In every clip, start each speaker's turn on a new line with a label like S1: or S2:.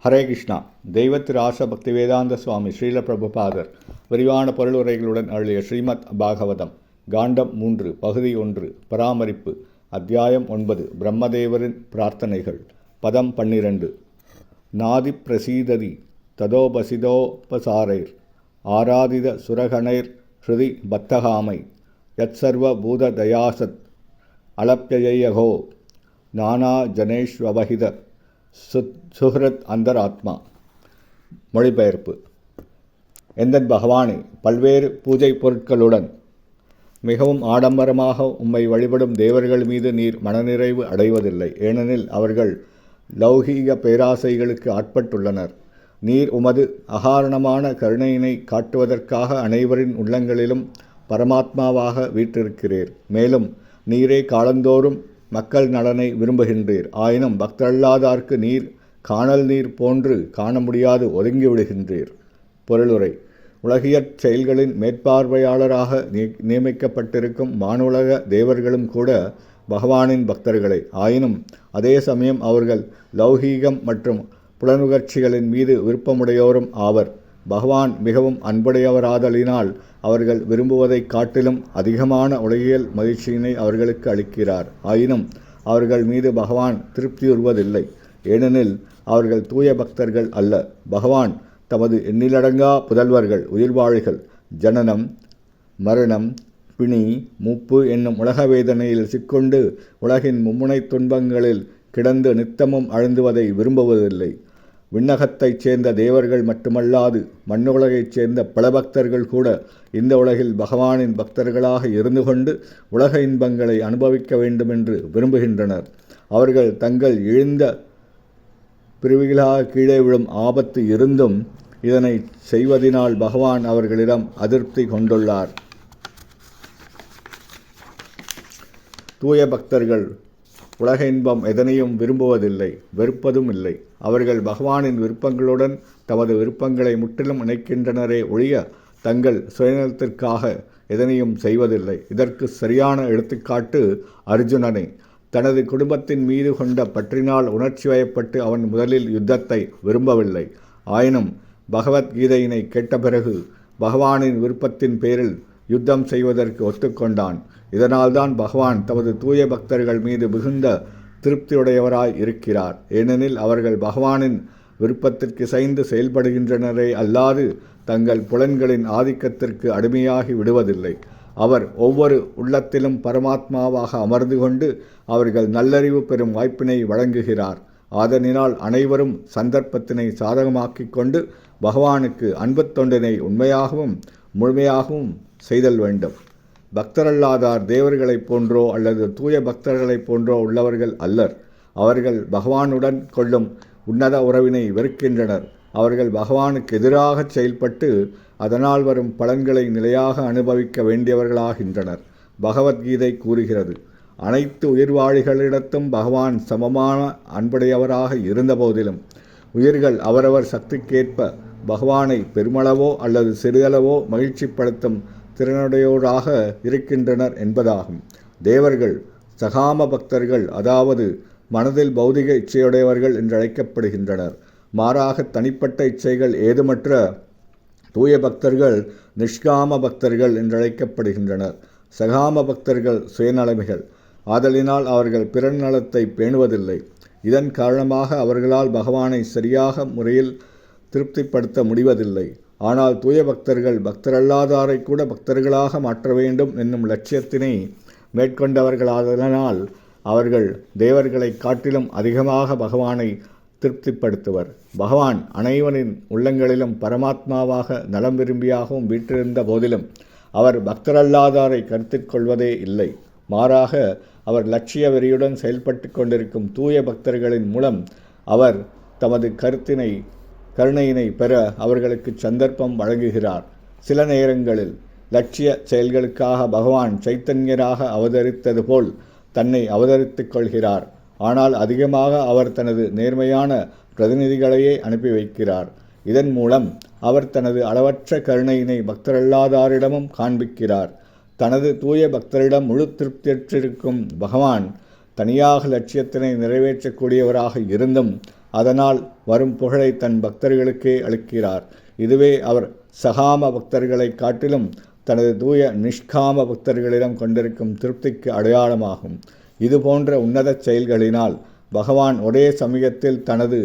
S1: ஹரே கிருஷ்ணா. தெய்வத்திராச பக்திவேதாந்த சுவாமி ஸ்ரீல பிரபுபாதர் விரிவான பொருளுரைகளுடன் அருளிய ஸ்ரீமத் பாகவதம் காண்டம் 3 பகுதி 1 பராமரிப்பு அத்தியாயம் 9 பிரம்மதேவரின் பிரார்த்தனைகள் பதம் 12 நாதி பிரசீததி ததோபசிதோபசாரைர் ஆராதித சுரகணைர் ஸ்ருதி பத்தகாமை யத் சர்வ பூத தயாசத் அலப்யயகோ நானா ஜனேஷ்வவஹித சுஹ்ரத் அந்தராத்மா. மொழிபெயர்ப்பு. எந்தன் பகவானே, பல்வேறு பூஜை பொருட்களுடன் மிகவும் ஆடம்பரமாக உம்மை வழிபடும் தேவர்கள் மீது நீர் மனநிறைவு அடைவதில்லை. ஏனெனில் அவர்கள் லௌகீக பேராசைகளுக்கு ஆட்பட்டுள்ளனர். நீர் உமது அகாரணமான கருணையினை காட்டுவதற்காக அனைவரின் உள்ளங்களிலும் பரமாத்மாவாக வீற்றிருக்கிறீர். மேலும் நீரே காலந்தோறும் மக்கள் நலனை விரும்புகின்றீர். ஆயினும் பக்தரல்லாதார்க்கு நீர் காணல் நீர் போன்று காண முடியாது ஒதுங்கிவிடுகின்றீர். பொருளுரை. உலகியற் செயல்களின் மேற்பார்வையாளராக நியமிக்கப்பட்டிருக்கும் வானுலக தேவர்களும் கூட பகவானின் பக்தர்களே. ஆயினும் அதே சமயம் அவர்கள் லௌகீகம் மற்றும் புலனுகர்ச்சிகளின் மீது விருப்பமுடையோரும் ஆவர். பகவான் மிகவும் அன்புடையவராதலினால் அவர்கள் விரும்புவதைக் காட்டிலும் அதிகமான உலகியல் மகிழ்ச்சியினை அவர்களுக்கு அளிக்கிறார். ஆயினும் அவர்கள் மீது பகவான் திருப்தியுறுவதில்லை. ஏனெனில் அவர்கள் தூய பக்தர்கள் அல்ல. பகவான் தமது எண்ணிலடங்கா புதல்வர்கள் உயிர்வாழிகள் ஜனனம், மரணம், பிணி, மூப்பு என்னும் உலக வேதனையில் சிக்கொண்டு உலகின் மும்முனை துன்பங்களில் கிடந்து நித்தமும் அழுந்துவதை விரும்புவதில்லை. விண்ணகத்தைச் சேர்ந்த தேவர்கள் மட்டுமல்லாது மண்ணுலகைச் சேர்ந்த பல பக்தர்கள் கூட இந்த உலகில் பகவானின் பக்தர்களாக இருந்து கொண்டு உலக இன்பங்களை அனுபவிக்க வேண்டுமென்று விரும்புகின்றனர். அவர்கள் தங்கள் இழிந்த பிரிவுகளாக கீழே விழும் ஆபத்து இருந்தும் இதனை செய்வதினால் பகவான் அவர்களிடம் அதிருப்தி கொண்டுள்ளார். தூய பக்தர்கள் உலக இன்பம் எதனையும் விரும்புவதில்லை, வெறுப்பதும் இல்லை. அவர்கள் பகவானின் விருப்பங்களுடன் தமது விருப்பங்களை முற்றிலும் இணைக்கின்றனரே ஒழிய தங்கள் சுயநலத்திற்காக எதனையும் செய்வதில்லை. இதற்கு சரியான எடுத்துக்காட்டு அர்ஜுனனே. தனது குடும்பத்தின் மீது கொண்ட பற்றினால் உணர்ச்சி வயப்பட்டு அவன் முதலில் யுத்தத்தை விரும்பவில்லை. ஆயினும் பகவத்கீதையினை கேட்ட பிறகு பகவானின் விருப்பத்தின் பேரில் யுத்தம் செய்வதற்கு ஒத்துக்கொண்டான். இதனால்தான் பகவான் தமது தூய பக்தர்கள் மீது மிகுந்த திருப்தியுடையவராய் இருக்கிறார். ஏனெனில் அவர்கள் பகவானின் விருப்பத்திற்கு இசைந்து செயல்படுகின்றனரே அல்லாது தங்கள் புலன்களின் ஆதிக்கத்திற்கு அடிமையாகி விடுவதில்லை. அவர் ஒவ்வொரு உள்ளத்திலும் பரமாத்மாவாக அமர்ந்து கொண்டு அவர்கள் நல்லறிவு பெறும் வாய்ப்பினை வழங்குகிறார். ஆதலினால் அனைவரும் சந்தர்ப்பத்தினை சாதகமாக்கிக் கொண்டு பகவானுக்கு அன்பு தொண்டினை உண்மையாகவும் முழுமையாகவும் செய்தல் வேண்டும். பக்தரல்லாதார் தேவர்களைப் போன்றோ அல்லது தூய பக்தர்களைப் போன்றோ உள்ளவர்கள் அல்லர். அவர்கள் பகவானுடன் கொள்ளும் உன்னத உறவினை வெறுக்கின்றனர். அவர்கள் பகவானுக்கு எதிராக செயல்பட்டு அதனால் வரும் பலன்களை நிலையாக அனுபவிக்க வேண்டியவர்களாகின்றனர். பகவத்கீதை கூறுகிறது, அனைத்து உயிர்வாழிகளிடத்தும் பகவான் சமமான அன்புடையவராக இருந்த போதிலும் உயிர்கள் அவரவர் சக்திக்கேற்ப பகவானை பெருமளவோ அல்லது சிறிதளவோ மகிழ்ச்சிப்படுத்தும் திறனுடையோராக இருக்கின்றனர் என்பதாகும். தேவர்கள் சகாம பக்தர்கள், அதாவது மனதில் பௌதிக இச்சையுடையவர்கள் என்று அழைக்கப்படுகின்றனர். மாறாக தனிப்பட்ட இச்சைகள் ஏதுமற்ற தூய பக்தர்கள் நிஷ்காம பக்தர்கள் என்று அழைக்கப்படுகின்றனர். சகாம பக்தர்கள் சுயநலமிகள். ஆதலினால் அவர்கள் பிறர் நலத்தை பேணுவதில்லை. இதன் காரணமாக அவர்களால் பகவானை சரியாக முறையில் திருப்திப்படுத்த முடிவதில்லை. ஆனால் தூய பக்தர்கள் பக்தரல்லாதாரை கூட பக்தர்களாக மாற்ற வேண்டும் என்னும் லட்சியத்தினை மேற்கொண்டவர்களாதனால் அவர்கள் தேவர்களை காட்டிலும் அதிகமாக பகவானை திருப்திப்படுத்துவர். பகவான் அனைவரின் உள்ளங்களிலும் பரமாத்மாவாக நலம் விரும்பியாகவும் வீற்றிருந்த போதிலும் அவர் பக்தரல்லாதாரை கருத்தில் கொள்வதே இல்லை. மாறாக அவர் லட்சிய வெறியுடன் செயல்பட்டு கொண்டிருக்கும் தூய பக்தர்களின் மூலம் அவர் தமது கருணையினை பெற அவர்களுக்கு சந்தர்ப்பம் வழங்குகிறார். சில நேரங்களில் லட்சிய செயல்களுக்காக பகவான் சைத்தன்யராக அவதரித்தது போல் தன்னை அவதரித்துக் கொள்கிறார். ஆனால் அதிகமாக அவர் தனது நேர்மையான பிரதிநிதிகளையே அனுப்பி வைக்கிறார். இதன் மூலம் அவர் தனது அளவற்ற கருணையினை பக்தரல்லாதாரிடமும் காண்பிக்கிறார். தனது தூய பக்தரிடம் முழு திருப்தியற்றிருக்கும் பகவான் தனியாக லட்சியத்தினை நிறைவேற்றக்கூடியவராக இருந்தும் அதனால் வரும் புகழை தன் பக்தர்களுக்கே அளிக்கிறார். இதுவே அவர் சகாம பக்தர்களை காட்டிலும் தனது தூய நிஷ்காம பக்தர்களிடம் கொண்டிருக்கும் திருப்திக்கு அடையாளமாகும். இதுபோன்ற உன்னத செயல்களினால் பகவான் ஒரே சமயத்தில் தனது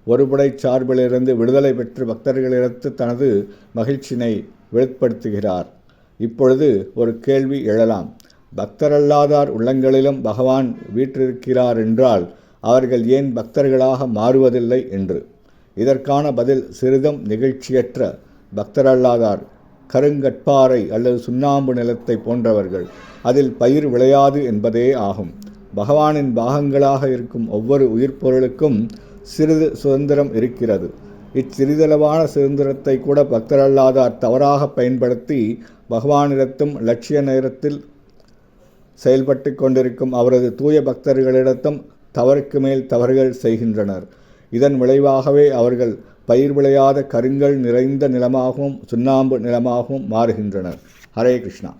S1: ஒருபடை சார்பிலிருந்து விடுதலை பெற்று பக்தர்களிடத்து தனது மகிழ்ச்சியினை வெளிப்படுத்துகிறார். இப்பொழுது ஒரு கேள்வி எழலாம். பக்தரல்லாதார் உள்ளங்களிலும் பகவான் வீற்றிருக்கிறார் என்றால் அவர்கள் ஏன் பக்தர்களாக மாறுவதில்லை என்று. இதற்கான பதில் சிறிதும் நிகழ்ச்சியற்ற பக்தரல்லாதார் கருங்கற்பாறை அல்லது சுண்ணாம்பு நிலத்தை போன்றவர்கள். அதில் பயிர் விளையாது என்பதே ஆகும். பகவானின் பாகங்களாக இருக்கும் ஒவ்வொரு உயிர்ப்பொருளுக்கும் சிறிது சுதந்திரம் இருக்கிறது. இச்சிறிதளவான சுதந்திரத்தை கூட பக்தரல்லாதார் தவறாக பயன்படுத்தி பகவானிடத்தும் லட்சிய நேரத்தில் செயல்பட்டு கொண்டிருக்கும் அவரது தூய பக்தர்களிடத்தும் தவறுக்கு மேல் தவறுகள் செய்கின்றனர். இதன் விளைவாகவே அவர்கள் பயிர் விளையாத கருங்கல் நிறைந்த நிலமாகவும் சுண்ணாம்பு நிலமாகவும் மாறுகின்றனர். ஹரே கிருஷ்ணா.